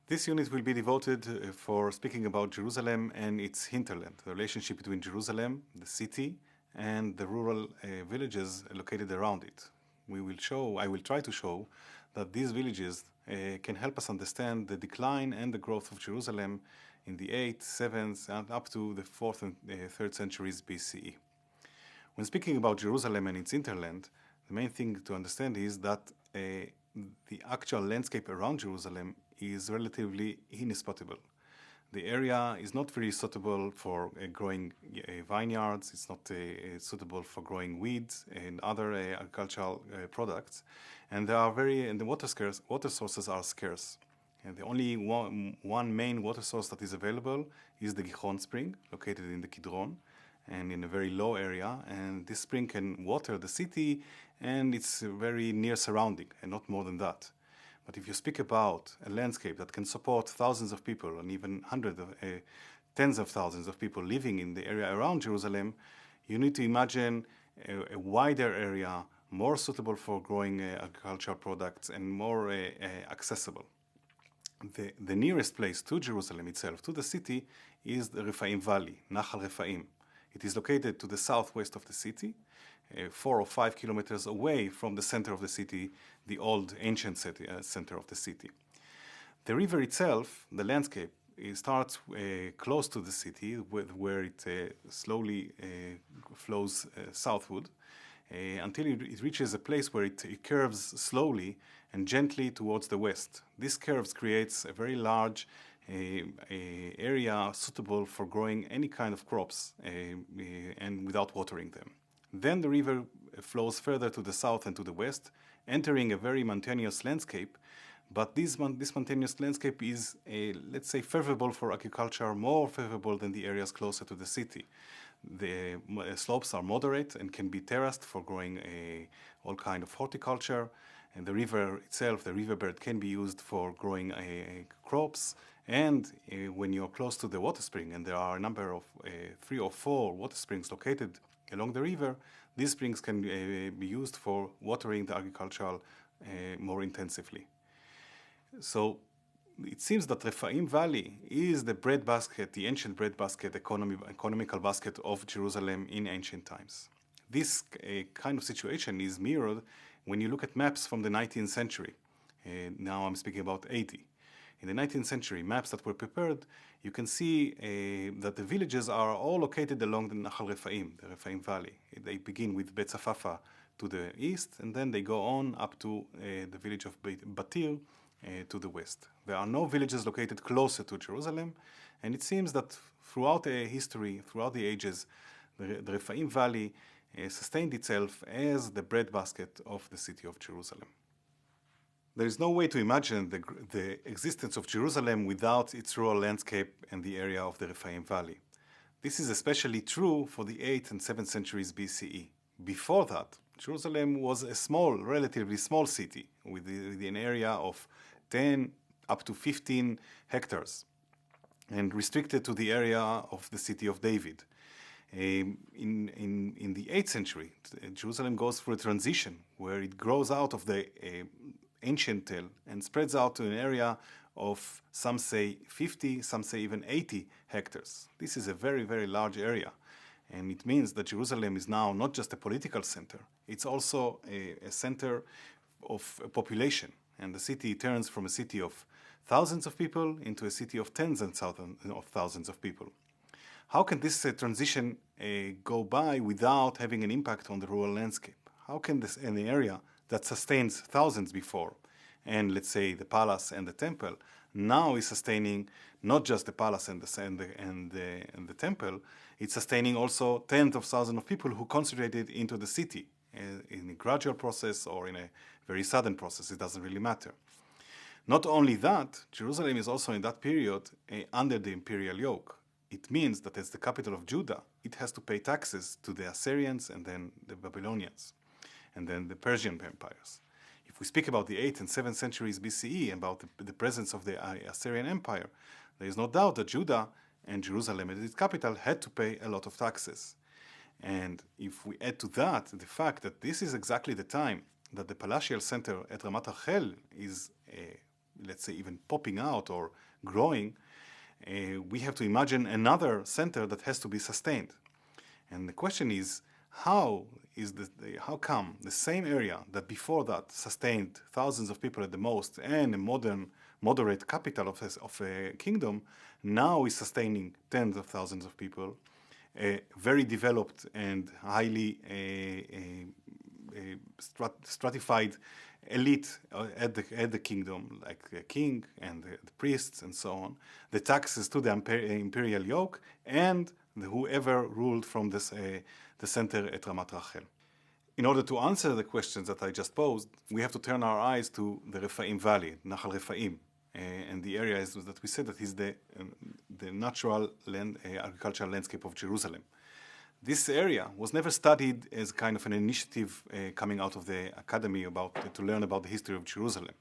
This unit will be devoted for speaking about Jerusalem and its hinterland, the relationship between Jerusalem, the city, and the rural villages located around it. I will try to show that these villages can help us understand the decline and the growth of Jerusalem in the 8th, 7th, and up to the 4th and 3rd centuries BCE. When speaking about Jerusalem and its hinterland, the main thing to understand is that the actual landscape around Jerusalem is relatively inhospitable. The area is not very suitable for growing vineyards. It's not suitable for growing weeds and other agricultural products, and the water sources are scarce. And the only one main water source that is available is the Gihon spring, located in the Kidron, and in a very low area. And this spring can water the city and its very near surrounding, and not more than that. But if you speak about a landscape that can support thousands of people and even tens of thousands of people living in the area around Jerusalem, you need to imagine a wider area, more suitable for growing agricultural products and more accessible. The nearest place to Jerusalem itself, to the city, is the Rephaim Valley, Nachal Rephaim. It is located to the southwest of the city, 4 or 5 kilometers away from the center of the city, the old ancient center of the city. The river itself, the landscape, it starts close to the city, where it slowly flows southward, until it reaches a place where it curves slowly and gently towards the west. This curve creates a very large area suitable for growing any kind of crops and without watering them. Then the river flows further to the south and to the west, entering a very mountainous landscape. But this mountainous landscape is, let's say, favorable for agriculture, more favorable than the areas closer to the city. The slopes are moderate and can be terraced for growing all kind of horticulture. And the river itself, the riverbed, can be used for growing crops. And when you're close to the water spring, and there are a number of 3 or 4 water springs located along the river, these springs can be used for watering the agricultural more intensively. So it seems that Rephaim Valley is the breadbasket, the ancient breadbasket, economical basket of Jerusalem in ancient times. This kind of situation is mirrored when you look at maps from the 19th century. Now I'm speaking about 80. In the 19th century, maps that were prepared, you can see that the villages are all located along the Nachal Rephaim, the Rephaim Valley. They begin with Bet Safafa to the east, and then they go on up to the village of Batir to the west. There are no villages located closer to Jerusalem, and it seems that throughout history, throughout the ages, the Rephaim Valley sustained itself as the breadbasket of the city of Jerusalem. There is no way to imagine the existence of Jerusalem without its rural landscape and the area of the Rephaim Valley. This is especially true for the 8th and 7th centuries BCE. Before that, Jerusalem was a relatively small city with an area of 10 up to 15 hectares and restricted to the area of the city of David. In the 8th century, Jerusalem goes through a transition where it grows out of the ancient Tel and spreads out to an area of, some say 50, some say even 80 hectares. This is a very, very large area. And it means that Jerusalem is now not just a political center, it's also a center of population. And the city turns from a city of thousands of people into a city of tens and thousands of people. How can this transition go by without having an impact on the rural landscape? How can an area that sustains thousands before, and let's say the palace and the temple, now is sustaining not just the palace and the temple, it's sustaining also tens of thousands of people who concentrated into the city in a gradual process or in a very sudden process. It doesn't really matter. Not only that, Jerusalem is also in that period under the imperial yoke. It means that as the capital of Judah, it has to pay taxes to the Assyrians and then the Babylonians, and then the Persian empires. If we speak about the 8th and 7th centuries BCE, about the presence of the Assyrian Empire, there is no doubt that Judah and Jerusalem as its capital had to pay a lot of taxes. And if we add to that the fact that this is exactly the time that the palatial center at Ramat Rachel is let's say, even popping out or growing, we have to imagine another center that has to be sustained. And the question is, how come the same area that before that sustained thousands of people at the most and a moderate capital of a kingdom, now is sustaining tens of thousands of people, a very developed and highly stratified elite at the kingdom, like the king and the priests and so on, the taxes to the imperial yoke, and whoever ruled from the center at Ramat Rachel. In order to answer the questions that I just posed, we have to turn our eyes to the Rephaim Valley, Nahal Rephaim, and the area that we said that is the natural agricultural landscape of Jerusalem. This area was never studied as kind of an initiative coming out of the academy to learn about the history of Jerusalem.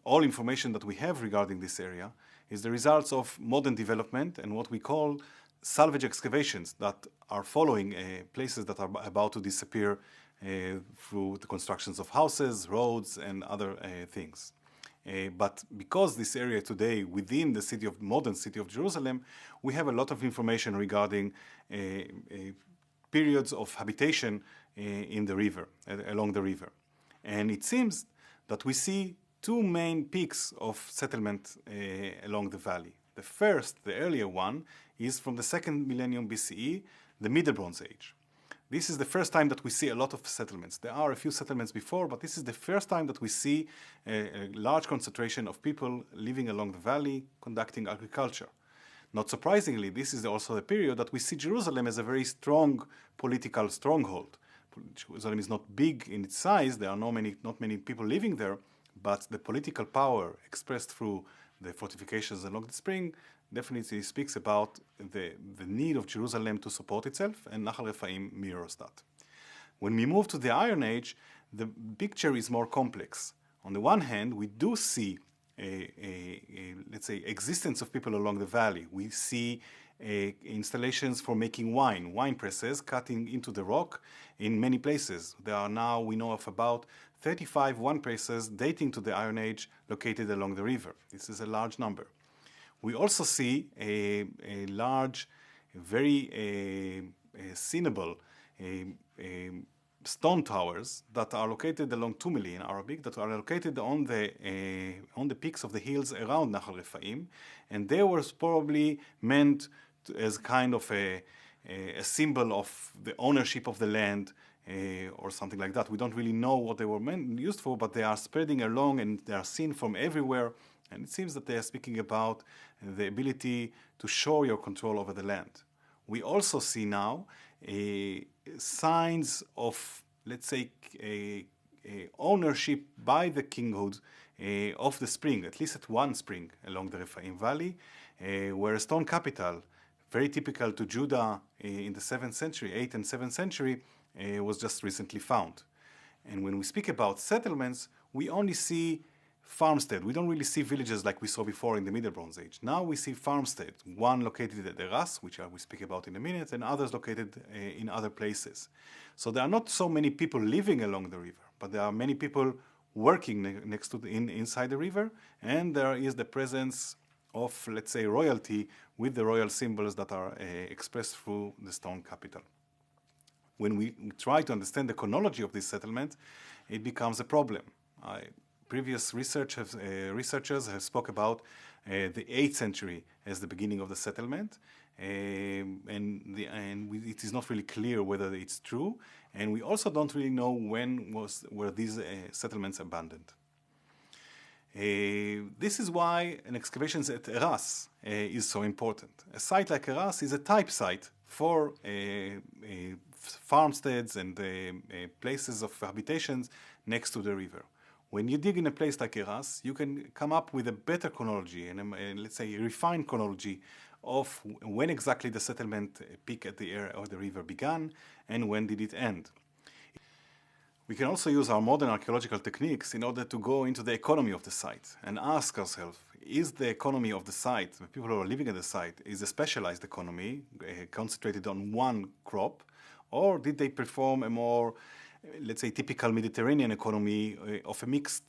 All information that we have regarding this area is the results of modern development and what we call salvage excavations that are following places that are about to disappear through the constructions of houses, roads, and other things. But because this area today, within the modern city of Jerusalem, we have a lot of information regarding periods of habitation in the river, along the river. And it seems that we see two main peaks of settlement along the valley. The first, the earlier one, is from the 2nd millennium BCE, the Middle Bronze Age. This is the first time that we see a lot of settlements. There are a few settlements before, but this is the first time that we see a large concentration of people living along the valley, conducting agriculture. Not surprisingly, this is also a period that we see Jerusalem as a very strong political stronghold. Jerusalem is not big in its size, there are not many people living there, but the political power expressed through the fortifications along the spring definitely speaks about the need of Jerusalem to support itself, and Nahal Rephaim mirrors that. When we move to the Iron Age, the picture is more complex. On the one hand, we do see let's say, existence of people along the valley. We see installations for making wine presses cutting into the rock in many places. There are now, we know of about 35 wine presses dating to the Iron Age located along the river. This is a large number. We also see a large, very seenable stone towers that are located along tumuli in Arabic, that are located on the peaks of the hills around Nahal Rephaim, and they were probably meant as kind of a symbol of the ownership of the land or something like that. We don't really know what they were used for, but they are spreading along and they are seen from everywhere, and it seems that they are speaking about the ability to show your control over the land. We also see now signs of, let's say, ownership by the kinghood of the spring, at least at one spring along the Rephaim Valley, where a stone capital, very typical to Judah in the 7th century, 8th and 7th century, was just recently found. And when we speak about settlements, we only see farmstead. We don't really see villages like we saw before in the Middle Bronze Age. Now we see farmstead, one located at Eras, which I will speak about in a minute, and others located in other places. So there are not so many people living along the river, but there are many people working next to inside the river, and there is the presence of, let's say, royalty with the royal symbols that are expressed through the stone capital. When we try to understand the chronology of this settlement, it becomes a problem. Previous researchers have spoke about the 8th century as the beginning of the settlement, and it is not really clear whether it's true, and we also don't really know when were these settlements abandoned. This is why an excavations at Eras is so important. A site like Eras is a type site for farmsteads and places of habitations next to the river. When you dig in a place like Eras, you can come up with a better chronology and let's say a refined chronology of when exactly the settlement peak at the area of the river began and when did it end. We can also use our modern archaeological techniques in order to go into the economy of the site and ask ourselves, is the economy of the site, the people who are living at the site, is a specialized economy concentrated on one crop, or did they perform a more let's say, typical Mediterranean economy of a mixed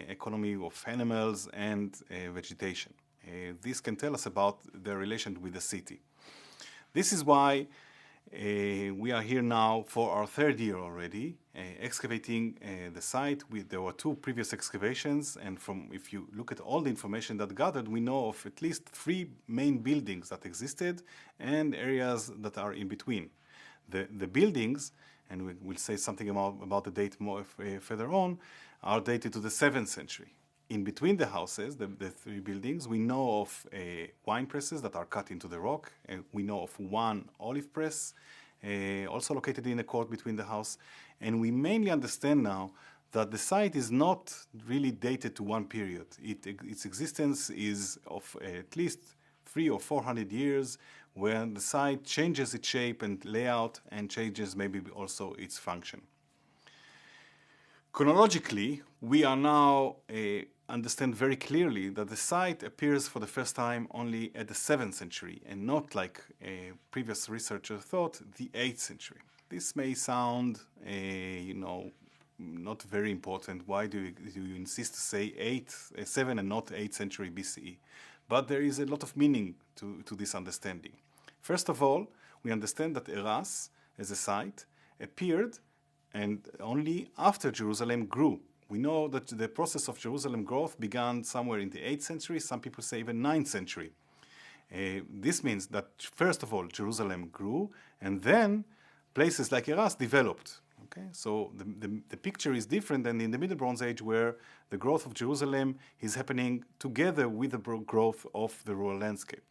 economy of animals and vegetation. This can tell us about their relation with the city. This is why we are here now for our third year already, excavating the site. There were 2 previous excavations, and if you look at all the information that gathered, we know of at least 3 main buildings that existed and areas that are in between. The buildings, and we'll say something about the date more further on, are dated to the 7th century. In between the houses, the 3 buildings, we know of wine presses that are cut into the rock. We know of 1 olive press, also located in a court between the house. And we mainly understand now that the site is not really dated to one period. Its existence is of at least 300 or 400 years, where the site changes its shape and layout and changes maybe also its function. Chronologically, we are now understand very clearly that the site appears for the first time only at the 7th century and not, like previous researchers thought, the 8th century. This may sound, not very important. Why do you insist to say 7 and not 8th century BCE? But there is a lot of meaning to this understanding. First of all, we understand that Eras, as a site, appeared and only after Jerusalem grew. We know that the process of Jerusalem growth began somewhere in the 8th century, some people say even 9th century. This means that, first of all, Jerusalem grew, and then places like Eras developed. Okay? So the picture is different than in the Middle Bronze Age, where the growth of Jerusalem is happening together with the growth of the rural landscape.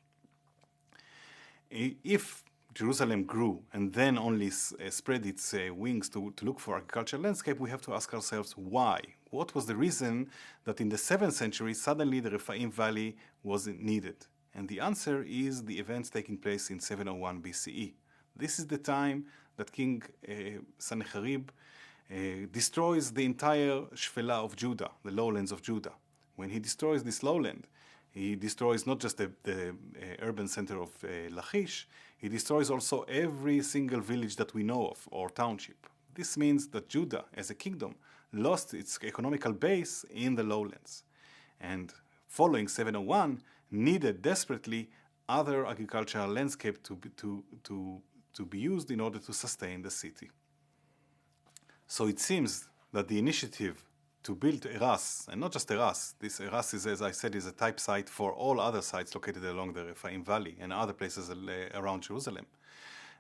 If Jerusalem grew and then only spread its wings to look for agricultural landscape, we have to ask ourselves why. What was the reason that in the 7th century suddenly the Rephaim Valley wasn't needed? And the answer is the events taking place in 701 BCE. This is the time that King Sennacherib destroys the entire Shfela of Judah, the lowlands of Judah. When he destroys this lowland, he destroys not just the urban center of Lachish, he destroys also every single village that we know of, or township. This means that Judah, as a kingdom, lost its economical base in the lowlands. And following 701, needed desperately other agricultural landscape to be used in order to sustain the city. So it seems that the initiative to build Eras, and not just Eras, this Eras is, as I said, is a type site for all other sites located along the Rephaim Valley and other places around Jerusalem.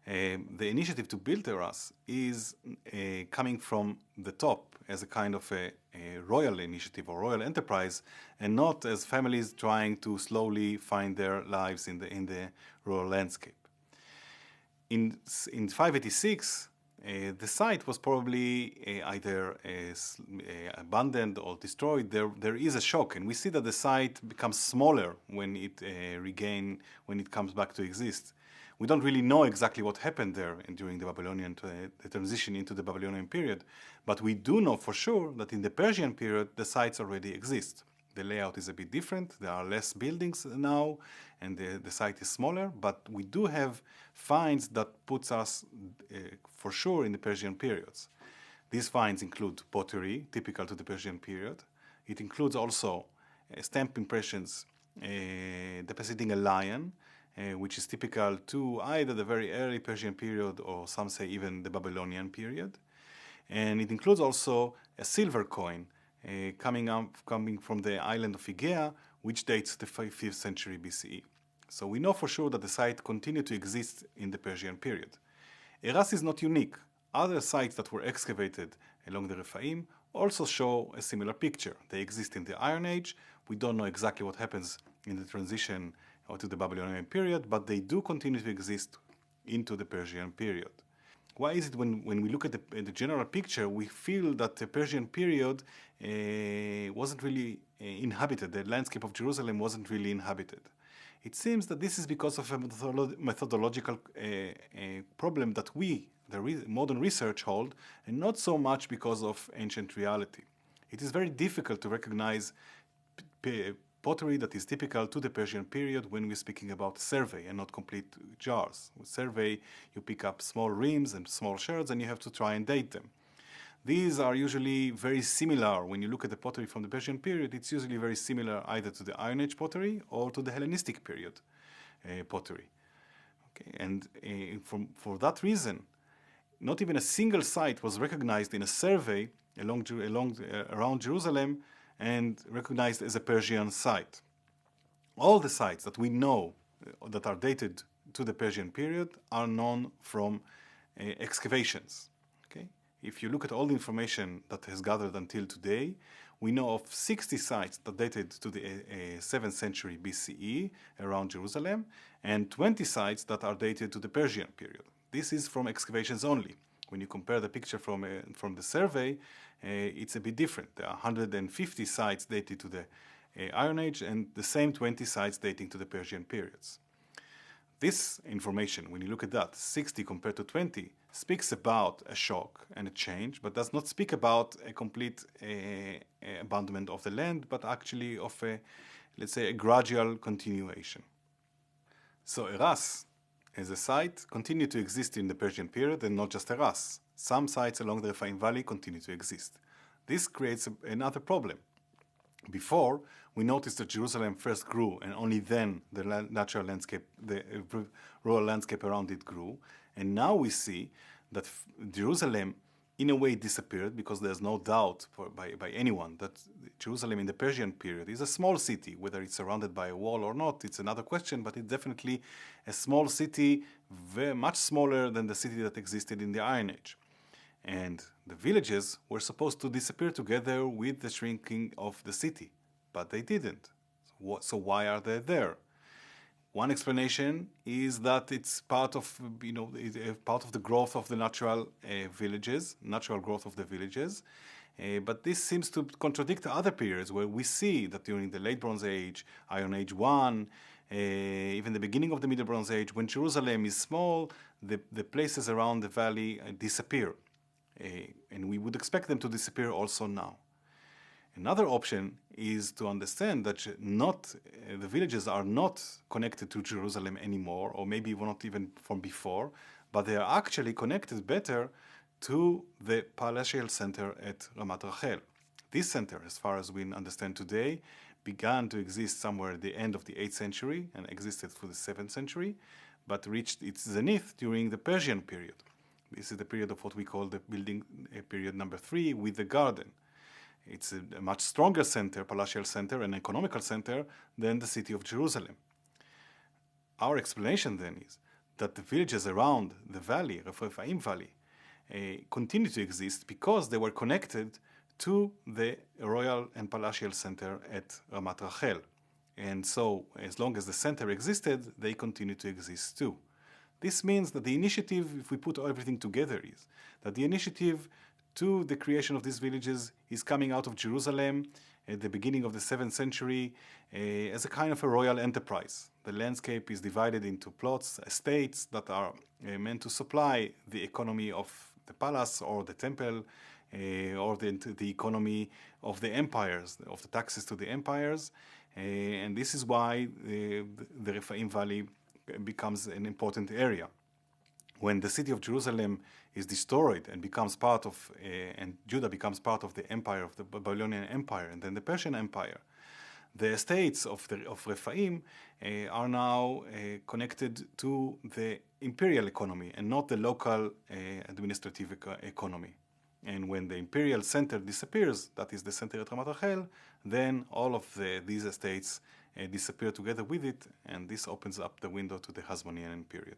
The initiative to build Eras is coming from the top as a kind of a royal initiative or royal enterprise, and not as families trying to slowly find their lives in the rural landscape. In 586, the site was probably either abandoned or destroyed. There is a shock, and we see that the site becomes smaller when it comes back to exist. We don't really know exactly what happened there during the the transition into the Babylonian period, but we do know for sure that in the Persian period, the sites already exist. The layout is a bit different. There are less buildings now, and the site is smaller, but we do have finds that puts us for sure in the Persian periods. These finds include pottery, typical to the Persian period. It includes also stamp impressions depicting a lion, which is typical to either the very early Persian period or some say even the Babylonian period. And it includes also a silver coin coming from the island of Igea, which dates the 5th century BCE. So we know for sure that the site continued to exist in the Persian period. Eras is not unique. Other sites that were excavated along the Rephaim also show a similar picture. They exist in the Iron Age. We don't know exactly what happens in the transition to the Babylonian period, but they do continue to exist into the Persian period. Why is it when we look at the general picture, we feel that the Persian period wasn't really inhabited, the landscape of Jerusalem wasn't really inhabited? It seems that this is because of a methodological problem that modern research hold, and not so much because of ancient reality. It is very difficult to recognize pottery that is typical to the Persian period when we're speaking about survey and not complete jars. With survey, you pick up small rims and small shards and you have to try and date them. These are usually very similar. When you look at the pottery from the Persian period, it's usually very similar either to the Iron Age pottery or to the Hellenistic period pottery. Okay? And for that reason, not even a single site was recognized in a survey around Jerusalem and recognized as a Persian site. All the sites that we know that are dated to the Persian period are known from excavations. Okay? If you look at all the information that has gathered until today, we know of 60 sites that dated to the 7th century BCE around Jerusalem, and 20 sites that are dated to the Persian period. This is from excavations only. When you compare the picture from the survey, it's a bit different. There are 150 sites dated to the Iron Age and the same 20 sites dating to the Persian periods. This information, when you look at that, 60 compared to 20, speaks about a shock and a change, but does not speak about a complete abandonment of the land, but actually of let's say, a gradual continuation. So Eras, as a site, continued to exist in the Persian period, and not just Eras. Some sites along the Rephaim Valley continue to exist. This creates another problem. Before, we noticed that Jerusalem first grew, and only then the natural landscape, the rural landscape around it grew. And now we see that Jerusalem, in a way, disappeared, because there's no doubt by anyone that Jerusalem in the Persian period is a small city. Whether it's surrounded by a wall or not, it's another question, but it's definitely a small city, very much smaller than the city that existed in the Iron Age. And the villages were supposed to disappear together with the shrinking of the city, but they didn't. So why are they there? One explanation is that it's part of, part of the growth of the natural growth of the villages. But this seems to contradict other periods where we see that during the Late Bronze Age, Iron Age 1, even the beginning of the Middle Bronze Age, when Jerusalem is small, the places around the valley disappear. And we would expect them to disappear also now. Another option is to understand that the villages are not connected to Jerusalem anymore, or maybe not even from before, but they are actually connected better to the palatial center at Ramat Rachel. This center, as far as we understand today, began to exist somewhere at the end of the 8th century and existed through the 7th century, but reached its zenith during the Persian period. This is the period of what we call the building period number 3 with the garden. It's a much stronger center, palatial center, and economical center than the city of Jerusalem. Our explanation then is that the villages around the valley, Rephaim Valley, continue to exist because they were connected to the royal and palatial center at Ramat Rachel. And so, as long as the center existed, they continue to exist too. This means that the initiative, if we put everything together, is that the initiative to the creation of these villages is coming out of Jerusalem at the beginning of the 7th century as a kind of a royal enterprise. The landscape is divided into plots, estates that are meant to supply the economy of the palace or the temple, or the economy of the empires, of the taxes to the empires. And this is why the Rephaim Valley becomes an important area. When the city of Jerusalem is destroyed and becomes part of, and Judah becomes part of the empire of the Babylonian Empire and then the Persian Empire, the estates of Rephaim are now connected to the imperial economy and not the local administrative economy. And when the imperial center disappears, that is the center at Ramat Rachel, then all of these estates disappear together with it, and this opens up the window to the Hasmonean period.